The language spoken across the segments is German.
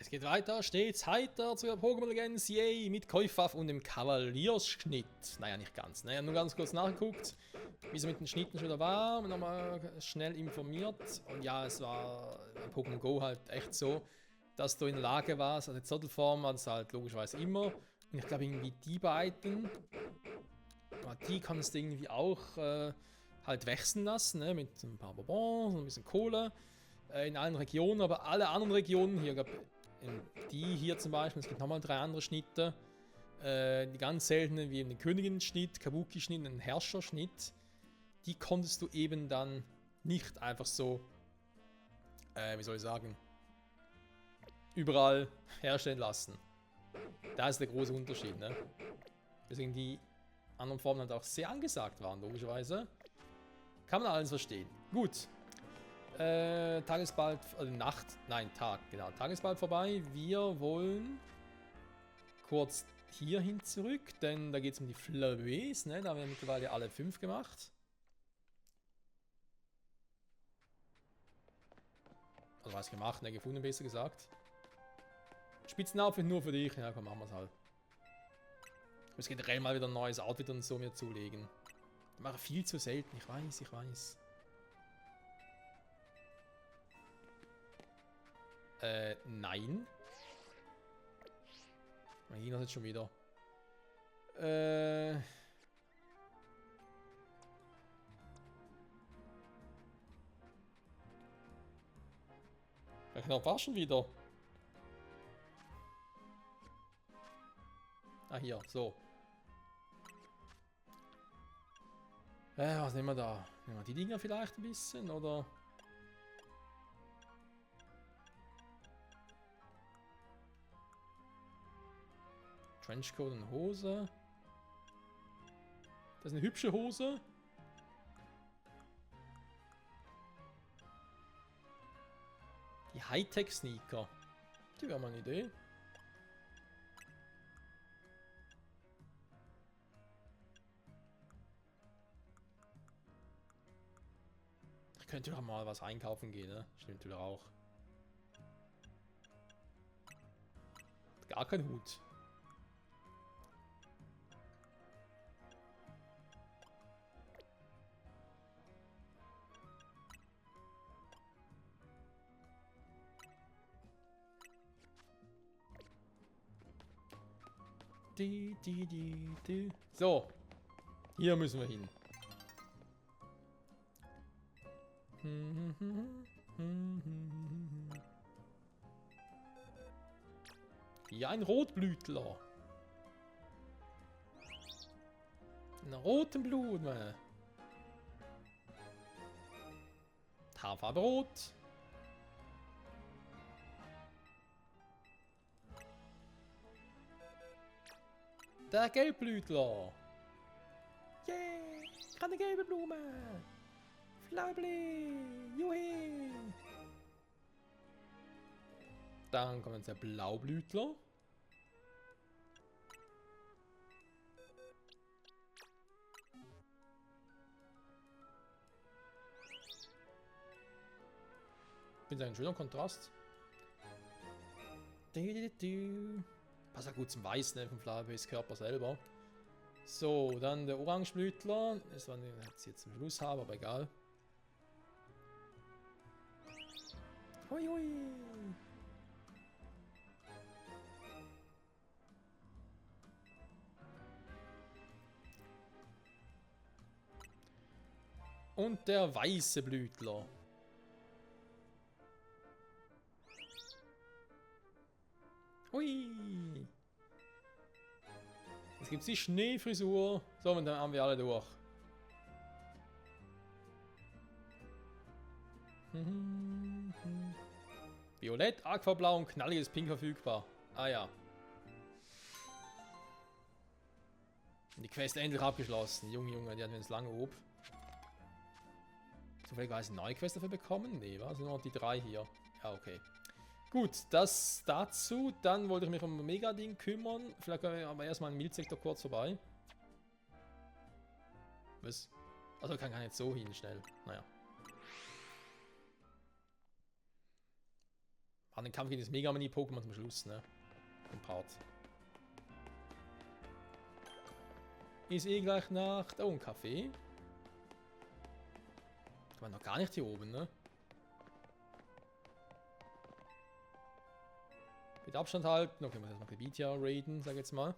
Es geht weiter, stets heiter zu der Pokémon Legends, yay, mit Käufaff und dem Kavaliersschnitt. Naja, nicht ganz. Naja, nur ganz kurz nachgeguckt, wie es mit den Schnitten schon wieder war und nochmal schnell informiert. Und ja, es war bei Pokémon Go halt echt so, dass du in der Lage warst, also die Zottelform war es halt logischerweise immer. Und ich glaube irgendwie die beiden, die kannst du irgendwie auch halt wechseln lassen, ne, mit ein paar Bonbons und ein bisschen Cola. In allen Regionen, aber alle anderen Regionen, hier gab die hier zum Beispiel, es gibt nochmal 3 andere Schnitte, die ganz seltenen, wie eben den Königinnen-Schnitt, Kabuki-Schnitt und den Herrscher-Schnitt, die konntest du eben dann nicht einfach so, wie soll ich sagen, überall herstellen lassen. Da ist der große Unterschied, ne? Deswegen die anderen Formen halt auch sehr angesagt waren, logischerweise. Kann man alles verstehen. Gut. Tag ist bald, Nacht, nein, Tag, genau, Tag ist bald vorbei. Wir wollen kurz hierhin zurück, denn da geht es um die Flawés, ne? Da haben wir mittlerweile alle 5 gemacht. Also was gemacht, ne, gefunden, besser gesagt. Spitzenaufwand nur für dich, ja komm, machen wir es halt. Ich muss generell mal wieder ein neues Outfit und so mir zulegen. Ich mache viel zu selten, ich weiß, ich weiß. Nein. Ging das jetzt schon wieder? Rechner war schon wieder. Ah, hier, so. Was nehmen wir da? Nehmen wir die Dinger vielleicht ein bisschen, oder? Trenchcoat und Hose. Das ist eine hübsche Hose. Die Hightech-Sneaker. Die wäre mal eine Idee. Ich könnte doch mal was einkaufen gehen, ne? Stimmt wieder auch. Gar kein Hut. So. Hier müssen wir hin. Hier ein Rotblütler. Ein roten Blume. Haarfarbe rot. Der Gelbblütler. Yay! Eine gelbe Blume. Flaubli. Juhi. Dann kommt jetzt der Blaublütler. Finde ich ein schöner Kontrast. Passt auch gut zum Weiß, ne, vom Flabés Körper selber. So, dann der Orangeblütler. Das war jetzt hier zum Schluss habe, aber egal. Hui, hui. Und der weiße Blütler. Hui. Jetzt gibt es die Schneefrisur. So, und dann haben wir alle durch. Violett, Aquablau und knalliges Pink verfügbar. Ah ja. Die Quest endlich abgeschlossen. Junge, die hatten wir uns lange ob. Zufälligerweise eine neue Quest dafür bekommen? Nee, was? Sind nur noch die 3 hier. Ja, okay. Gut, das dazu. Dann wollte ich mich um Mega-Ding kümmern. Vielleicht können wir aber erstmal einen Milzsektor kurz vorbei. Was? Also kann jetzt so hin schnell. Naja. An den Kampf gegen das Mega-Mini-Pokémon zum Schluss, ne? Im Part. Ist eh gleich Nacht. Oh, ein Kaffee. Kann man noch gar nicht hier oben, ne? Mit Abstand halten. Okay, muss jetzt mal Gebiet hier raiden, sag ich jetzt mal.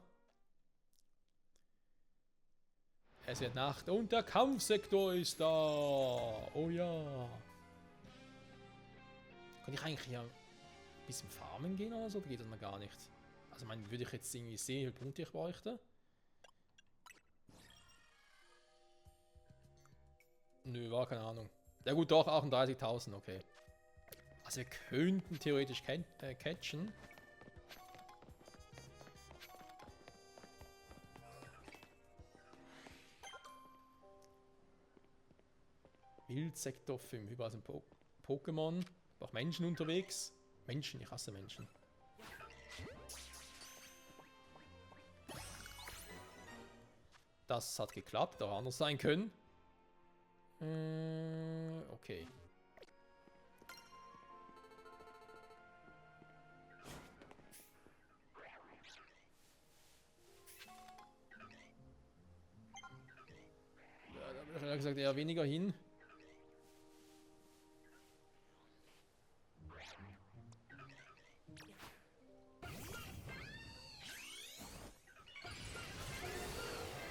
Es wird Nacht und der Kampfsektor ist da. Oh ja. Kann ich eigentlich hier ein bisschen farmen gehen oder so? Oder geht das mal gar nicht? Also, würde ich jetzt irgendwie sehen, wie viel Punkte ich bräuchte? Nö, war keine Ahnung. Ja gut, doch, 38.000, okay. Also wir könnten theoretisch catchen. Wildsektor 5, überall sind Pokémon. Auch Menschen unterwegs. Menschen, ich hasse Menschen. Das hat geklappt, auch anders sein können. Okay. Ja, da habe ich ja gesagt, eher weniger hin.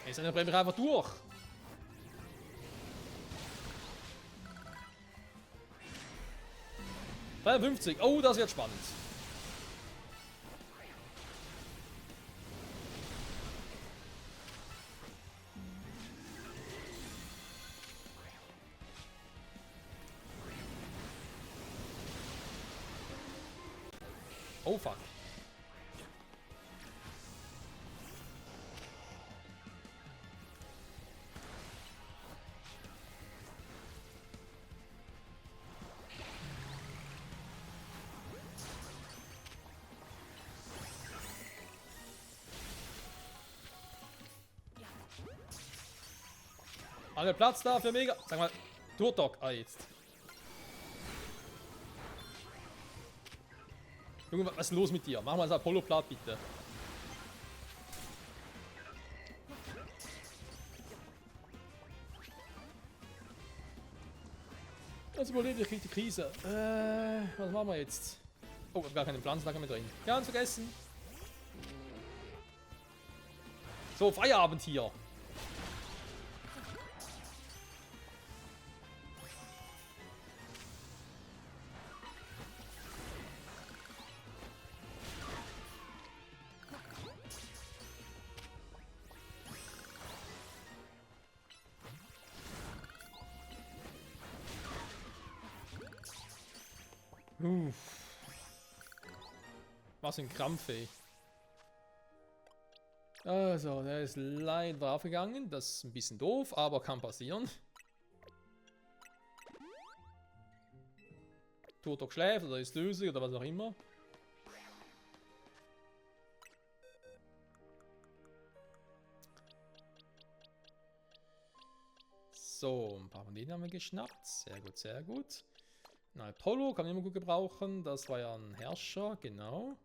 Jetzt brechen wir einfach durch. $53. Oh, das wird spannend. Oh, fuck. Alle Platz da für Mega. Sag mal, Turtok. Ah, jetzt. Junge, was ist los mit dir? Mach mal das Apollo-Plat, bitte. Das überlebt, ich krieg die Krise. Was machen wir jetzt? Oh, ich hab gar keine Pflanzenlager mehr drin. Ganz vergessen. So, Feierabend hier. Was ein Krampf, ey. Also, der ist leider aufgegangen. Das ist ein bisschen doof, aber kann passieren. Turtok schläft oder ist lösig oder was auch immer. So, ein paar von denen haben wir geschnappt. Sehr gut, sehr gut. Na, Apollo kann man immer gut gebrauchen. Das war ja ein Herrscher, genau.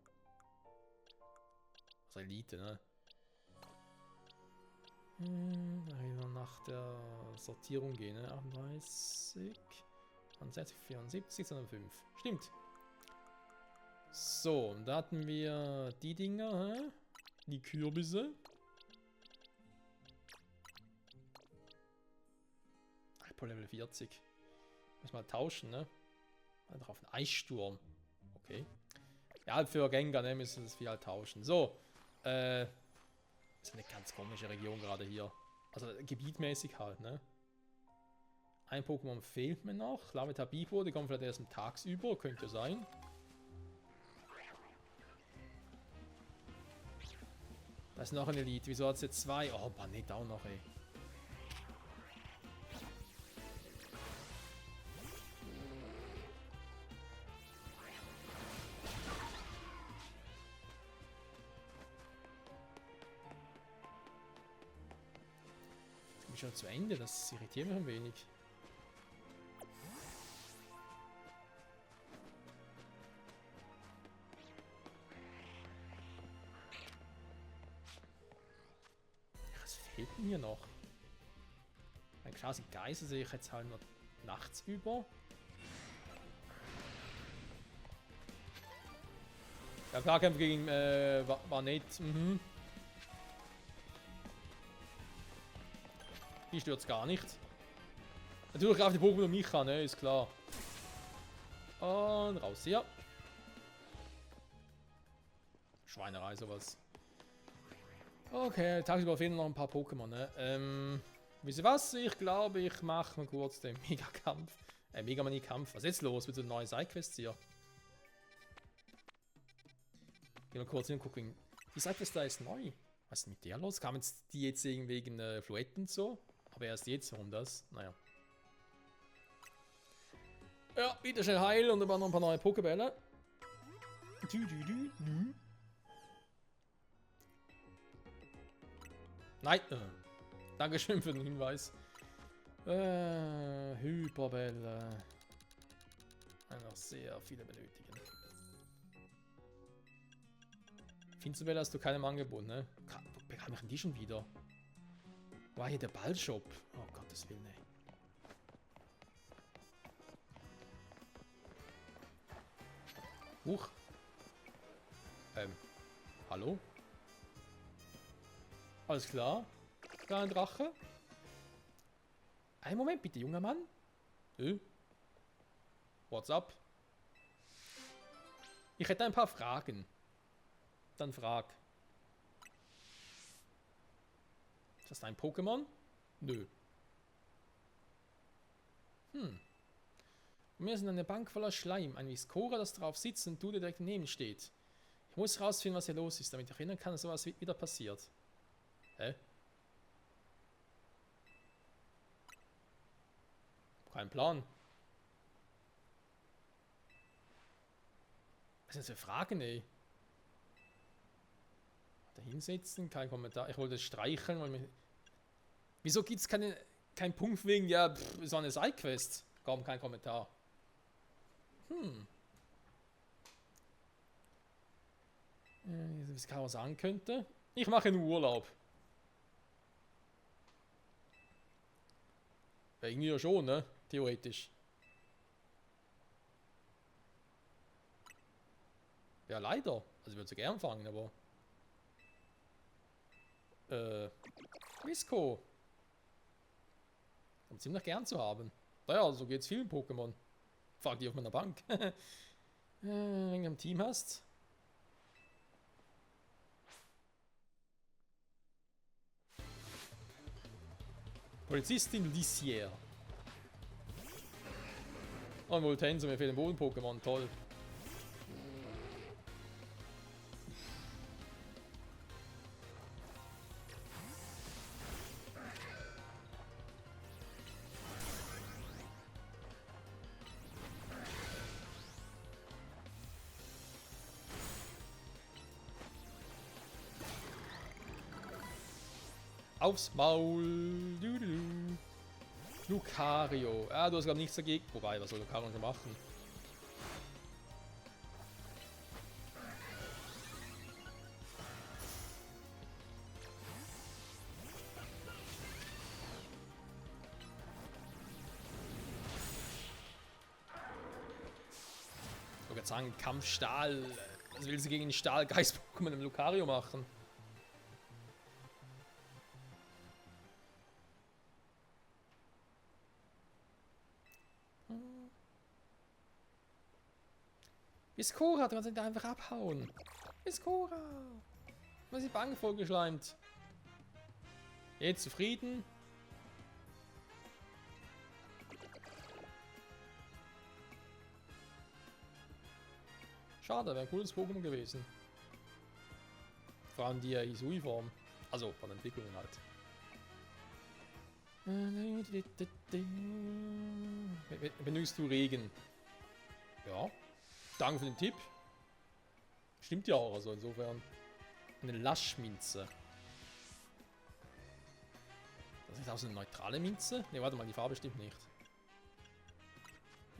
Also Elite, ne? Nach der Sortierung gehen, ne? 38, 69, 74, sondern 5. Stimmt. So, und da hatten wir die Dinger, hä? Die Kürbisse. Apollo Level 40. Muss mal tauschen, ne? Drauf ein Eissturm. Okay. Ja, halt für Gengar, ne, müssen das viel halt tauschen. So. Das ist eine ganz komische Region gerade hier. Also gebietmäßig halt, ne? Ein Pokémon fehlt mir noch. Lametabibo, die kommt vielleicht erst tagsüber, könnte sein. Da ist noch ein Elite. Wieso hat es jetzt zwei? Oh, Banette auch noch, ey. Schon zu Ende, das irritiert mich ein wenig. geht denn hier noch? Ein Klasse Geißel sehe ich jetzt halt nur nachts über. Ja, Klarkämpfe gegen war nicht. Mhm. Die stört's gar nicht. Natürlich greift die Pokémon um mich an, ne? Ist klar. Und raus hier. Schweinerei, sowas. Okay, tagsüber fehlen noch ein paar Pokémon, ne? Wisst ihr was? Ich glaube, ich mache mal kurz den Megakampf. Megamanie-Kampf. Was ist jetzt los mit so neuen Sidequests hier? Gehen wir kurz hin und gucken. Die Sidequest da ist neu. Was ist denn mit der los? Kamen die jetzt wegen Fluetten und so? Aber erst jetzt, warum das? Naja. Ja, wieder schnell heilen und dann noch ein paar neue Pokébälle. Nein! Dankeschön für den Hinweis. Hyperbälle. Einfach sehr viele benötigen. Finsterbälle hast du keinem Angebot, ne? Bekam ich denn die schon wieder? War hier der Ballshop? Oh Gottes Willen, ey. Huch. Hallo? Alles klar? Da ein Drache? Einen Moment bitte, junger Mann. What's up? Ich hätte ein paar Fragen. Dann frag. Ist das dein Pokémon? Nö. Wir sind eine Bank voller Schleim. Ein Viscora, das drauf sitzt und du, der direkt neben steht. Ich muss rausfinden, was hier los ist, damit ich erinnern kann, dass sowas wieder passiert. Hä? Kein Plan. Was sind das für Fragen, ey? Da hinsetzen, kein Kommentar. Ich wollte es streicheln, weil wieso gibt es keinen Punkt wegen, ja, so eine Sidequest? Kaum kein Kommentar. Wie es Caro sagen könnte. Ich mache einen Urlaub. Ja, irgendwie ja schon, ne? Theoretisch. Ja, leider. Also ich würde sie gern fangen, aber... Visco. Und ziemlich gern zu haben. Naja, so geht's vielen Pokémon. Frag die auf meiner Bank. Wenn du ein Team hast. Polizistin Lissier. Und Voltenso, mir fehlen Boden-Pokémon, toll. Aufs Maul. Lucario. Ja, du hast glaube nichts dagegen. Wobei, was soll Lucario schon machen? Ich wollte gerade sagen, Kampfstahl. Was will sie gegen den Stahlgeist-Pokémon im Lucario machen? Viscora, du kannst ihn da einfach abhauen. Viscora. Was ist Bange vorgeschleimt? Jetzt zufrieden? Schade, wäre ein cooles Pokémon gewesen. Vor allem die Hisui-Form. Also von Entwicklungen halt. Benutzt du Regen? Ja. Danke für den Tipp. Stimmt ja auch, also insofern. Eine Laschminze. Das ist auch so eine neutrale Minze? Ne, warte mal, die Farbe stimmt nicht.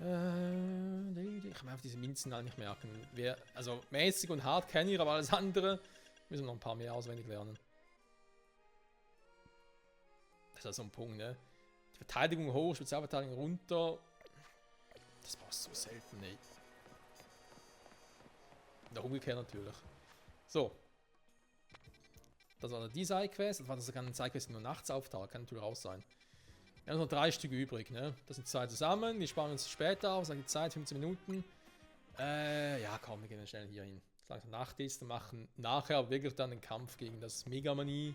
Ich kann mir auf diese Minzen halt nicht merken. Also mäßig und hart kenne ich, aber alles andere müssen wir noch ein paar mehr auswendig lernen. ist ja so ein Punkt, ne? Die Verteidigung hoch, Spezialverteidigung runter. Das passt so selten, ne? Und auch umgekehrt natürlich. So. Das war die Sidequest. Das war das eine Sidequest, die nur nachts auftaucht. Kann natürlich auch sein. Wir haben noch 3 Stück übrig, ne? Das sind 2 zusammen. Die sparen uns später auf. Sag die Zeit, 15 Minuten. Ja, komm, wir gehen schnell hier hin. Solange es Nacht ist, machen nachher wirklich dann den Kampf gegen das Megamanie.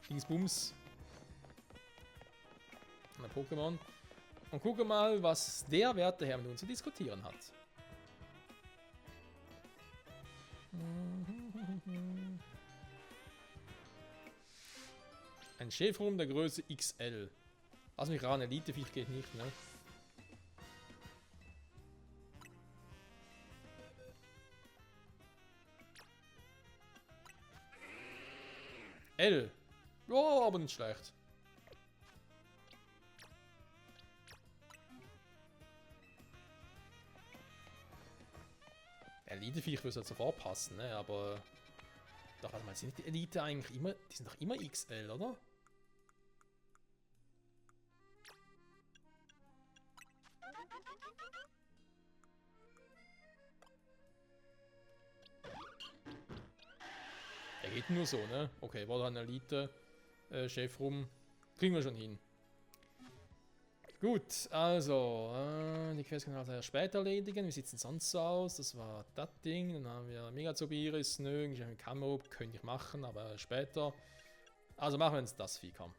Dingsbums. Ein Pokémon. Und gucke mal, was der werte Herr mit uns zu diskutieren hat. Ein Schäferhund der Größe XL. Lass mich ran, Elite-Viech geht nicht, ne? L. Ja, aber nicht schlecht. Elite-Viech würde sofort passen, ne? Aber. Doch, warte mal, sind die Elite eigentlich immer. Die sind doch immer XL, oder? Er geht nur so, ne? Okay, war da ein Elite-Chef rum. Kriegen wir schon hin. Gut, also, die Quest können wir also später erledigen. Wie sieht es denn sonst so aus? Das war das Ding. Dann haben wir Megazobiris, nö, mit Kamera, könnte ich machen, aber später. Also machen wir jetzt das Vieh, komm.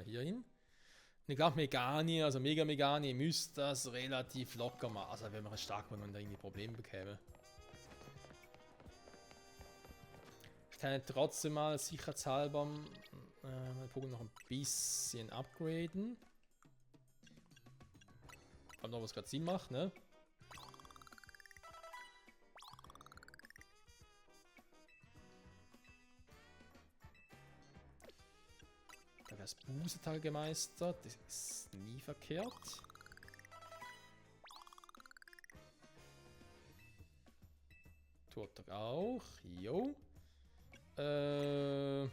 Hier hin. Und ich glaube, Megani, also Mega Megani, müsste das relativ locker machen. Also, wenn man es stark machen und da irgendwie Probleme bekäme. Ich kann trotzdem mal sicherheitshalber mein Pokémon noch ein bisschen upgraden. Vor allem noch, was gerade Sinn macht, ne? Da wäre das Busetal gemeistert. Das ist nie verkehrt. Turtok auch. Jo. Wann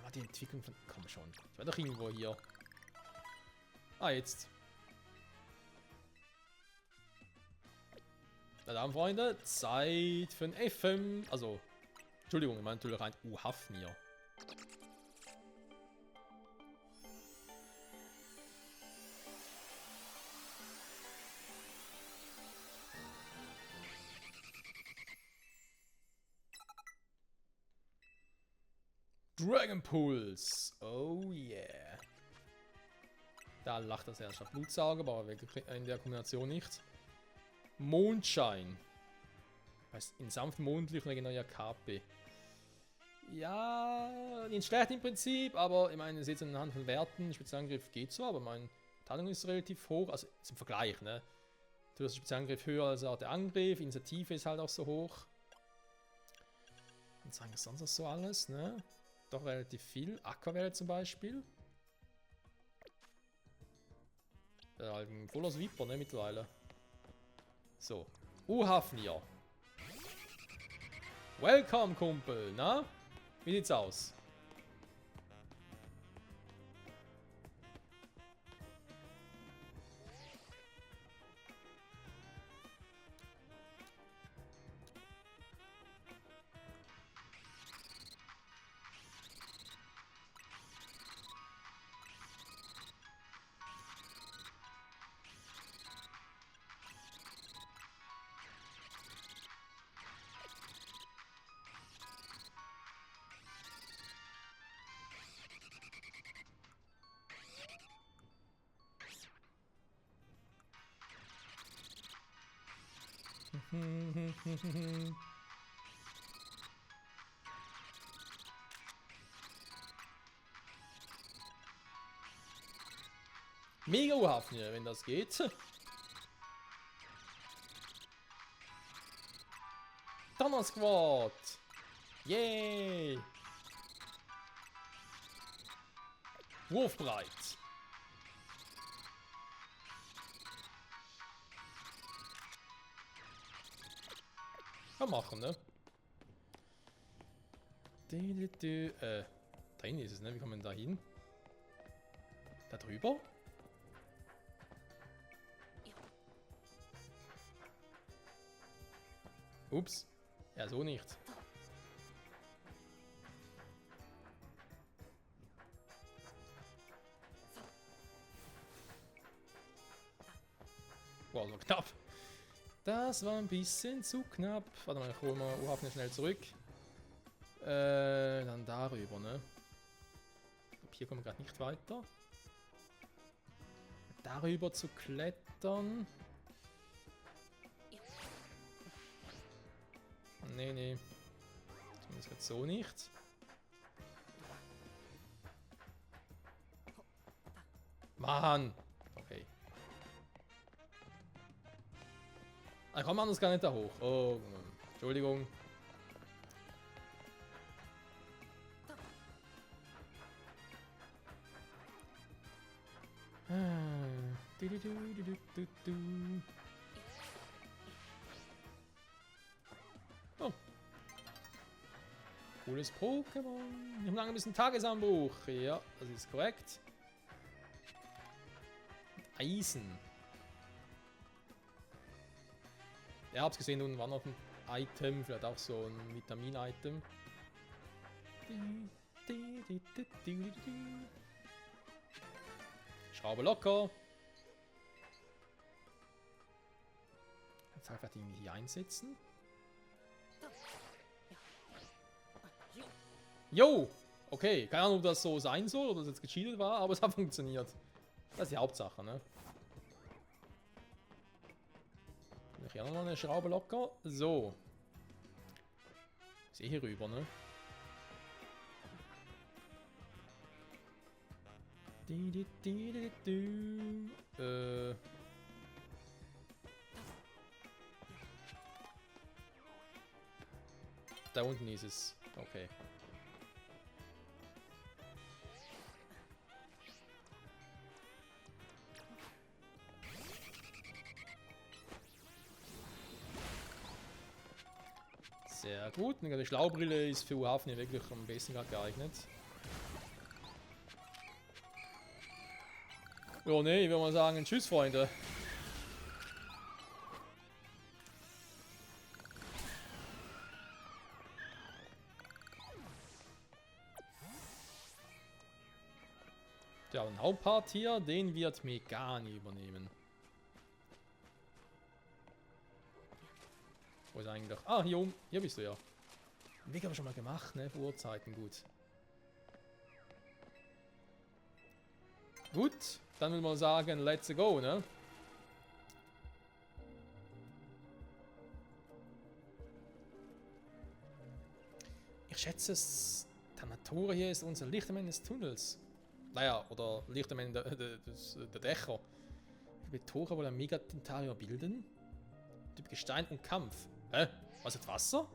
war die Entwicklung von... Komm schon. Ich war doch irgendwo hier. Ah, jetzt. Na dann, Freunde. Zeit für ein FM. Also, Entschuldigung, ich meine natürlich ein Uhafnir. Dragon Pulse. Oh yeah. Da lacht das erst. Blutsauger, aber in der Kombination nicht. Mondschein. Heißt in sanftem Mondlicht und neuer KP. Ja, nicht schlecht im Prinzip, aber ich meine, ihr seht es anhand von Werten. Spezialangriff geht so, aber mein Talent ist relativ hoch. Also zum Vergleich, ne? Du hast Spezialangriff höher als auch der Angriff. Initiative ist halt auch so hoch. Und sagen wir sonst so alles, ne? Doch relativ viel. Aquavelle zum Beispiel. Halt voll aus Viper, ne, mittlerweile. So. Uhafnir. Welcome, Kumpel, na? Wie sieht's aus? Mega Uhafnir, wenn das geht. Donner Squad! Yay! Wurfbereit. Kann machen, ne? Da hinten ist es, ne? Wie kommen wir denn da hin? Da drüber? Ups. Ja, so nicht. Wow, so knapp. Das war ein bisschen zu knapp. Warte mal, ich hole mal U-Hafen schnell zurück. Dann darüber, ne? Hier kommen wir gerade nicht weiter. Darüber zu klettern. Nee, nee. Zumindest jetzt so nicht. Mann! Okay. Ah, komm anders gar nicht da hoch. Oh, Entschuldigung. Oh. Cooles Pokémon. Wir haben lange ein bisschen Tagesanbruch. Ja, das ist korrekt. Eisen. Ihr habt gesehen, unten war noch ein Item, vielleicht auch so ein Vitamin-Item. Schraube locker. Jetzt halt vielleicht irgendwie hier einsetzen. Jo! Okay, keine Ahnung, ob das so sein soll, ob das jetzt gecheatet war, aber es hat funktioniert. Das ist die Hauptsache, ne? Hier noch eine Schraube locker. So. Ich sehe hier rüber, ne? Da unten ist es. Okay. Sehr gut. Die Schlaubrille ist für U-Hafen hier wirklich am besten geeignet. Ja, ne, ich würde mal sagen, tschüss, Freunde. Ja, ein Hauptpart hier, den wird Megani übernehmen. Wo ist eigentlich? Ah, hier oben. Hier bist du ja. Den Weg haben wir schon mal gemacht, ne? Vor Urzeiten, gut. Gut, dann will man sagen, let's go, ne? Ich schätze, der Natur hier ist unser Lichtermann des Tunnels. Naja, oder Lichtermann der Dächer. Wird Tora wohl ein Megatentarier bilden? Typ Gestein und Kampf. Hä? Was ist Wasser?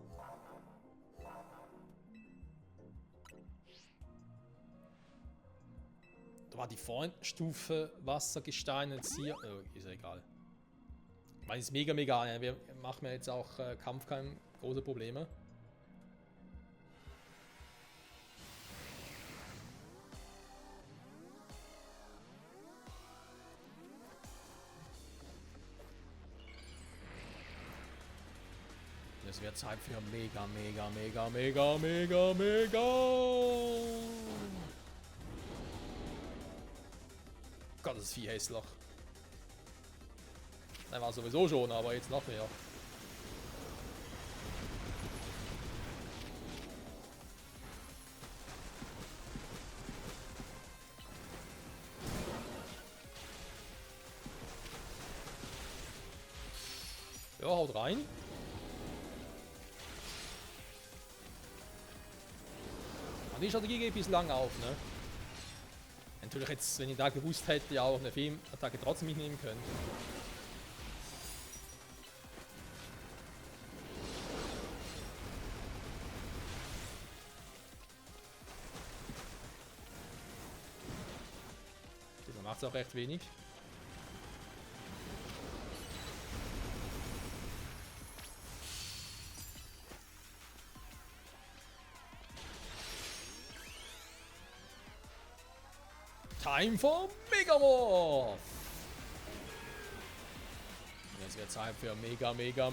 Da war die Vorstufe Wassergestein jetzt hier. Oh, ist ja egal. Ich meine, ist mega. Ja, wir machen ja jetzt auch Kampf keine große Probleme. Es wird Zeit für mega. Gott, das Vieh hässlich. Nein, war sowieso schon, aber jetzt noch mehr. Ja, haut rein. Die Strategie geht bislang auf, ne? Natürlich jetzt, wenn ich da gewusst hätte, ja auch eine Feen-Attacke trotzdem mitnehmen können. macht es auch recht wenig. Time for Megamorph! Jetzt wird Zeit für Mega Mega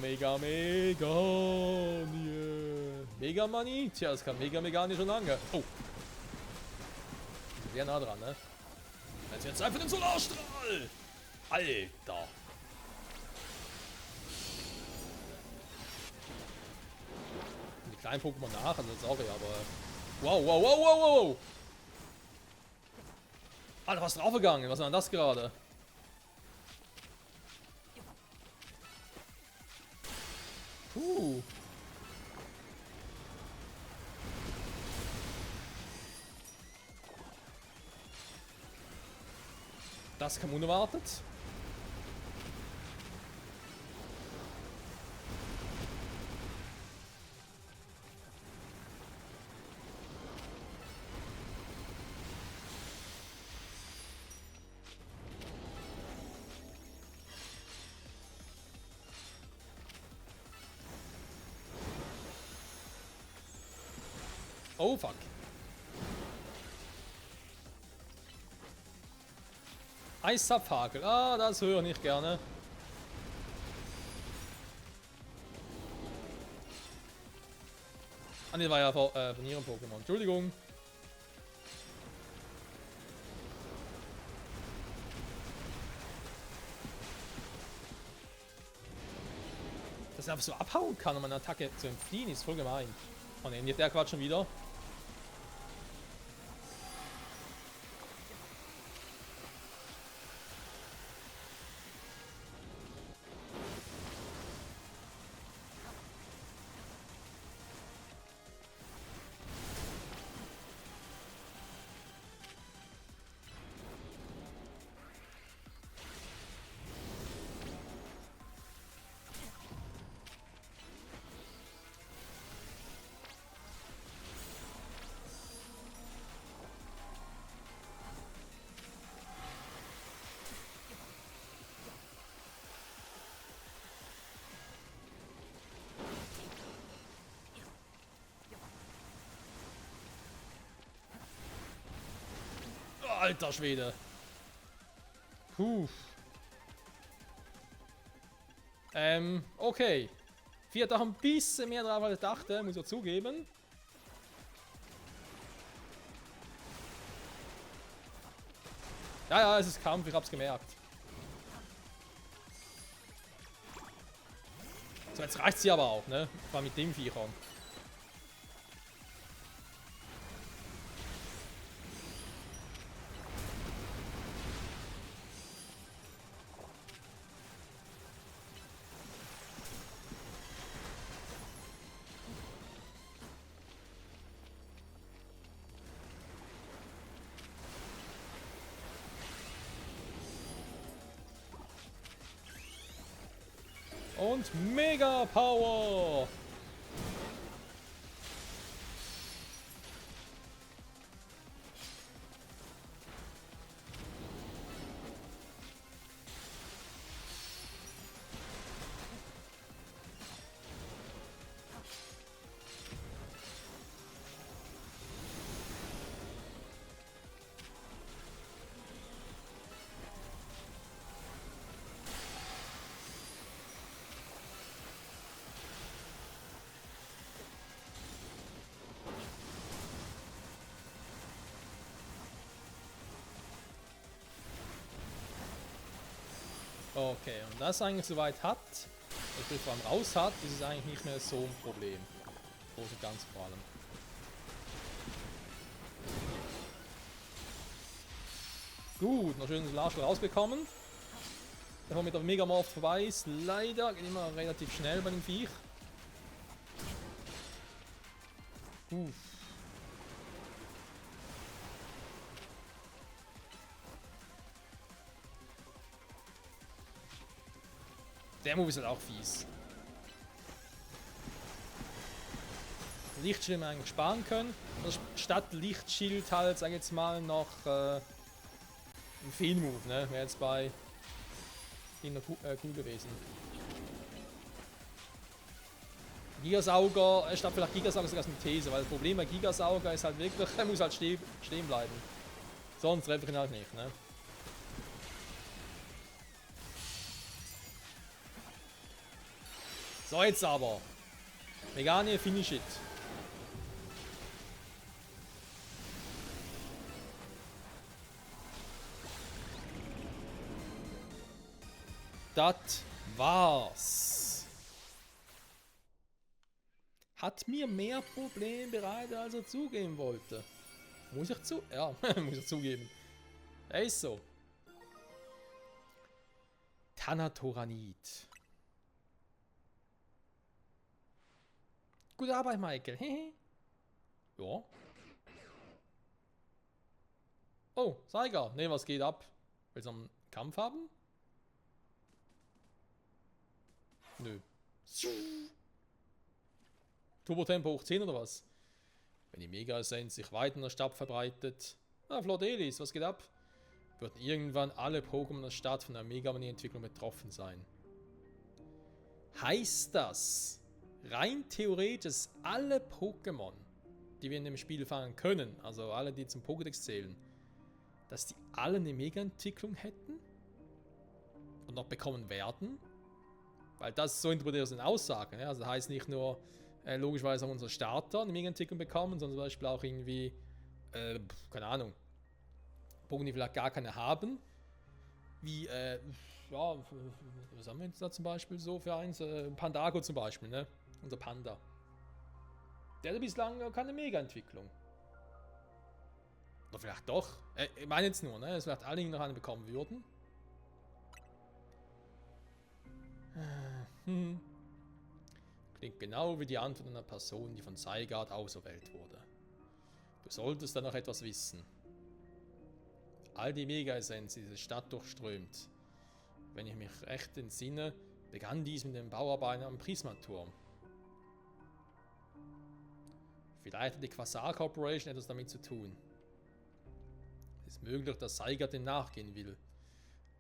Money? Tja, das kann Mega nicht schon lange. Oh. Sehr nah dran, ne? Jetzt wird Zeit für den Solarstrahl! Alter! Die kleinen Pokémon nach, also sorry, aber... Wow! Alter, was ist draufgegangen? Was war denn das gerade? Puh. Das kam unerwartet. Oh fuck. Eisabhagel. Ah, das höre ich nicht gerne. Ah, ne, war ja von ihrem Pokémon. Entschuldigung. Dass er einfach so abhauen kann, um eine Attacke zu entfliehen, ist voll gemein. Oh ne, der Quatsch schon wieder. Alter Schwede. Puh. Okay. Vier doch ein bisschen mehr drauf, als ich dachte, muss ich zugeben. Ja, es ist Kampf, ich hab's gemerkt. So, jetzt reicht sie aber auch, ne? War mit dem Viechern. Und Mega Power! Okay, und das eigentlich soweit hat, also vor allem raus hat, ist es eigentlich nicht mehr so ein Problem. Groß und ganz vor allem. Gut, noch schön das Larschel rausbekommen. Bevor mit der Megamorph vorbei ist, leider geht immer relativ schnell bei dem Viech. Der Move ist halt auch fies. Lichtschild wir eigentlich sparen können. Also statt Lichtschild halt, sag ich jetzt mal, noch ein Fehlmove, ne? Wäre jetzt bei ihnen cool gewesen. Gigasauger, statt vielleicht Gigasauger sogar eine These, weil das Problem bei Gigasauger ist halt wirklich, er muss halt stehen bleiben. Sonst treffe ich ihn halt nicht, ne? So, jetzt aber. Megane, finish it. Das war's. Hat mir mehr Probleme bereitet, als er zugeben wollte. Muss ich muss ich zugeben. Er ist so. Thanatoranit. Gute Arbeit, Michael. Ja. Oh, Saiga. Ne, was geht ab? Willst du einen Kampf haben? Nö. Turbo-Tempo hoch 10 oder was? Wenn die Mega-Essenz sich weit in der Stadt verbreitet. Ah, Flordelis, was geht ab? Würden irgendwann alle Pokémon der Stadt von der Mega-Manie-Entwicklung betroffen sein. Heißt das, rein theoretisch alle Pokémon, die wir in dem Spiel fangen können, also alle, die zum Pokédex zählen, dass die alle eine Mega-Entwicklung hätten? Und noch bekommen werden? Weil das so interpretiert sind Aussagen. Ja? Also das heißt nicht nur, logischerweise haben unsere Starter eine Mega-Entwicklung bekommen, sondern zum Beispiel auch irgendwie, keine Ahnung, Pokémon, die vielleicht gar keine haben. Wie, ja, was haben wir jetzt da zum Beispiel so für eins? Pandago zum Beispiel, ne? Unser Panda. Der hat bislang keine Mega-Entwicklung. Oder vielleicht doch. Ich meine jetzt nur, ne? Dass vielleicht alle noch eine bekommen würden. Klingt genau wie die Antwort einer Person, die von Zygarde auserwählt wurde. Du solltest da noch etwas wissen. All die Mega-Essenz, die diese Stadt durchströmt. Wenn ich mich recht entsinne, begann dies mit den Bauarbeiten am Prismaturm. Vielleicht hat die Quasar Corporation etwas damit zu tun. Es ist möglich, dass Zygarde dem nachgehen will.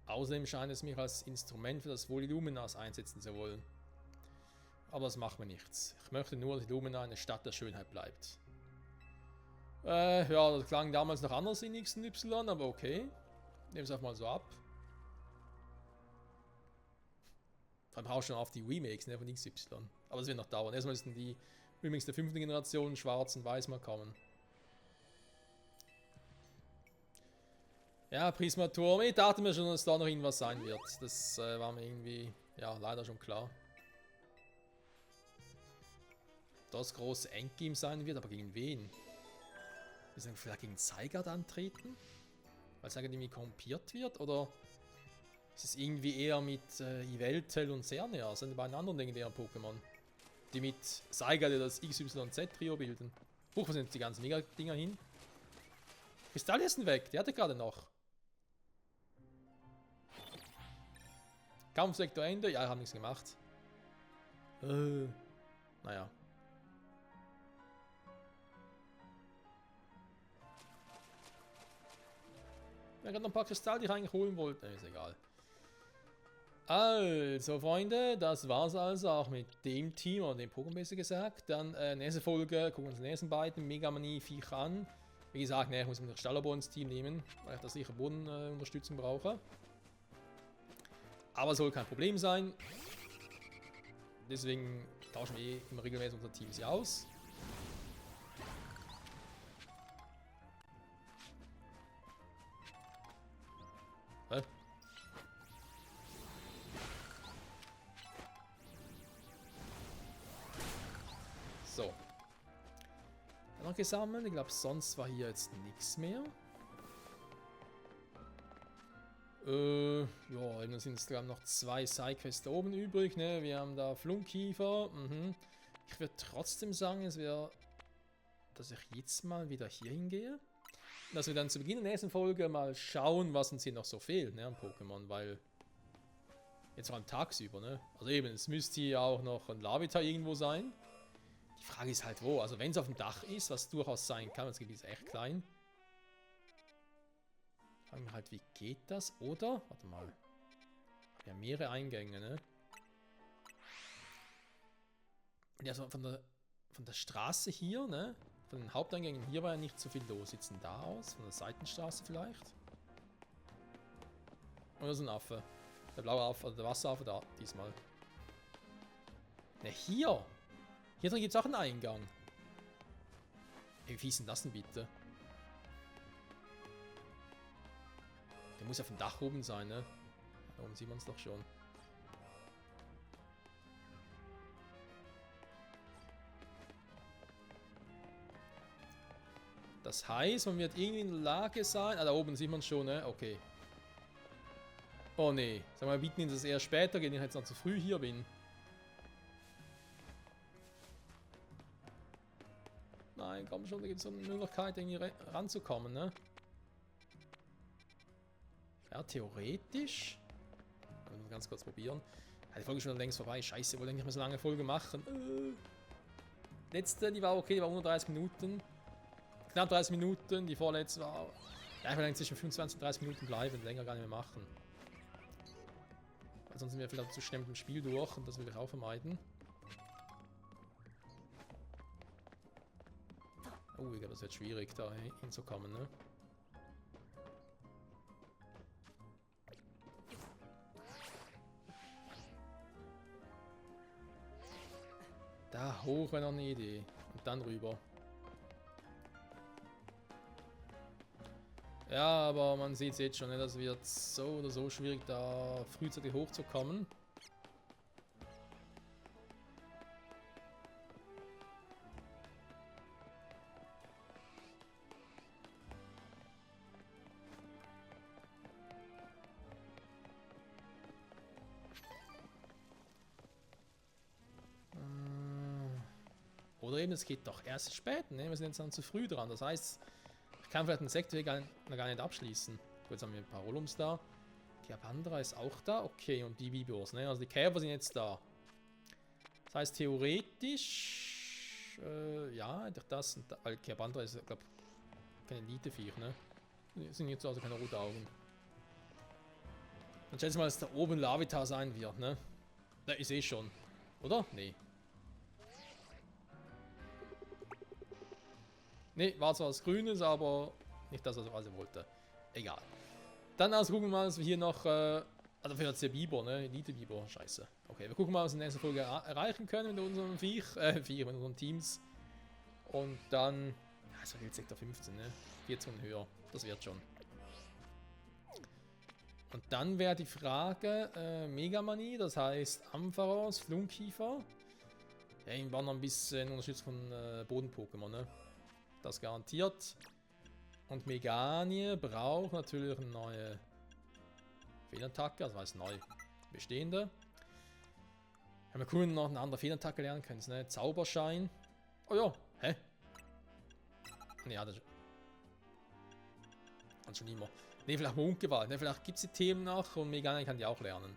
Außerdem scheint es mich als Instrument für das Wohl Illuminas einsetzen zu wollen. Aber das macht mir nichts. Ich möchte nur, dass Illumina eine Stadt der Schönheit bleibt. Ja, das klang damals noch anders in XY, aber okay. Nehmen es einfach mal so ab. Vor allem auch schon auf die Remakes, ne, von XY. Aber das wird noch dauern. Erstmal müssen die Remakes der 5. Generation schwarz und weiß mal kommen. Ja, Prismaturm. Ich dachte mir schon, dass da noch irgendwas sein wird. Das war mir irgendwie, ja, leider schon klar. Das große Endgame sein wird, aber gegen wen? Wir sollen vielleicht gegen Zygarde antreten? Weil Zygarde irgendwie korrumpiert wird? Oder ist es irgendwie eher mit Yveltal und Cernia? Das sind die beiden anderen legendären Pokémon, die mit Zygarde das XYZ-Trio bilden. Wo sind die ganzen Mega-Dinger hin? Kristall ist weg, der hatte gerade noch. Kampfsektor Ende, ja, ich habe nichts gemacht. Naja. Ich habe noch ein paar Kristalle, die ich eigentlich holen wollte. Ist egal. Also, Freunde, das war's also auch mit dem Team, oder dem Pokémon besser gesagt. Dann nächste Folge, gucken wir uns die nächsten beiden Megamanie-Viecher an. Wie gesagt, ich muss mir das Stallabor ins Team nehmen, weil ich da sicher Bodenunterstützung brauche. Aber soll kein Problem sein. Deswegen tauschen wir immer regelmäßig unsere Teams hier aus. So. Noch gesammelt. Ich glaube, sonst war hier jetzt nichts mehr. Ja, dann sind es noch 2 Sidequests da oben übrig. Ne? Wir haben da Flunkiefer. Ich würde trotzdem sagen, es wäre, dass ich jetzt mal wieder hier hingehe. Dass wir dann zu Beginn der nächsten Folge mal schauen, was uns hier noch so fehlt, ne, an Pokémon, weil jetzt vor allem tagsüber, ne? Also eben, es müsste hier auch noch ein Larvitar irgendwo sein. Die Frage ist halt wo, also wenn es auf dem Dach ist, was durchaus sein kann, das Gebiet ist echt klein. Fragen wir halt, wie geht das? Oder? Warte mal. Wir haben mehrere Eingänge, ne? Ja, also von der Straße hier, ne? Von den Haupteingängen hier war ja nicht so viel los. Sieht es denn da aus? Von der Seitenstraße vielleicht? Oder so ein Affe. Der blaue Affe, der Wasseraffe da, diesmal. Ne, hier! Hier drin gibt es auch einen Eingang. Ey, wie fies ist denn das denn bitte? Der muss ja vom Dach oben sein, ne? Da oben sieht man es doch schon. Das heißt, man wird irgendwie in der Lage sein... Ah, da oben sieht man es schon, ne? Okay. Oh ne. Sag mal, wir bieten Ihnen das eher später, wenn ich jetzt noch zu früh hier bin. Nein, komm schon, da gibt es so eine Möglichkeit, irgendwie ranzukommen, ne? Ja, theoretisch. Ganz kurz probieren. Ja, die Folge ist schon längst vorbei. Scheiße, wollte ich nicht mehr so lange Folge machen. Letzte, die war okay, die war unter 30 Minuten. Knapp 30 Minuten, die vorletzte war... Ja, ich will eigentlich zwischen 25 und 30 Minuten bleiben, länger gar nicht mehr machen. Weil sonst sind wir vielleicht zu schnell mit dem Spiel durch und das will ich auch vermeiden. Oh, ich glaube, das wird schwierig, da hinzukommen, ne? Da hoch wäre noch eine Idee. Und dann rüber. Ja, aber man sieht es jetzt schon, ne? Das wird so oder so schwierig, da frühzeitig hochzukommen. Oder eben, es geht doch erst spät, ne? Wir sind jetzt dann zu früh dran. Das heißt, ich kann vielleicht den Sektor gar nicht abschließen. Gut, jetzt haben wir ein paar Rolums da. Kiabandra ist auch da. Okay, und die Bibos, ne? Also die Käfer sind jetzt da. Das heißt, theoretisch... ja, durch das... Weil Kiabandra ist, glaube ich, kein Elite-Viech, ne? Die sind jetzt also keine roten Augen. Dann schätze ich mal, dass da oben Lavita sein wird, ne? Ne, ich sehe schon. Oder? Nee. Ne, war zwar was Grünes, aber nicht das, was ich wollte. Egal. Dann also gucken wir mal, dass wir hier noch... also für jetzt der Biber, ne? Elite-Biber. Scheiße. Okay, wir gucken mal, was wir in der nächsten Folge erreichen können mit unserem mit unseren Teams. Und dann... Ja, es war jetzt Sektor 15, ne? 14 höher. Das wird schon. Und dann wäre die Frage, Megamanie, das heißt Ampharos, Flunkiefer. Ja, ihm war noch ein bisschen unterstützt von Boden-Pokémon, ne? Das garantiert. Und Meganie braucht natürlich eine neue Fehlattacke, also heißt neu bestehende. Ja, wir können noch eine andere Fehlattacke lernen können, ne? Zauberschein. Oh ja, hä? Ne, hat er schon immer. Ne, vielleicht Mondgewalt, ne? Vielleicht gibt es die Themen noch und Meganie kann die auch lernen.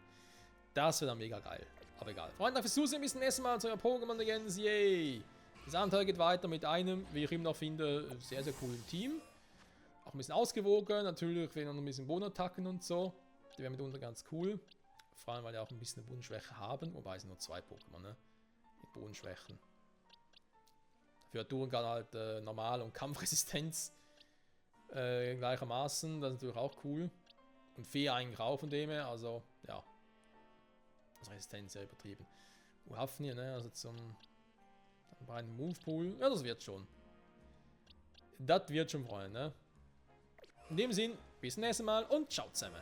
Das wäre dann mega geil. Aber egal. Freunde, danke fürs Zusehen. Bis zum nächsten Mal zu eurer Pokémon Legends. Yay! Das Abenteuer geht weiter mit einem, wie ich immer noch finde, sehr, sehr coolen Team. Auch ein bisschen ausgewogen. Natürlich fehlen noch ein bisschen Bodenattacken und so. Die wären mitunter ganz cool. Vor allem, weil die auch ein bisschen Bodenschwäche haben. Wobei es sind nur 2 Pokémon, ne? Mit Bodenschwächen. Dafür hat Durgan halt Normal- und Kampfresistenz gleichermaßen. Das ist natürlich auch cool. Und Fee eigentlich auch von dem her. Also, ja. Das Resistenz sehr übertrieben. Hafnir, ne? Also zum reinen Movepool. Ja, das wird schon. Das wird schon, Freunde, ne? In dem Sinn, bis zum nächsten Mal und ciao zusammen.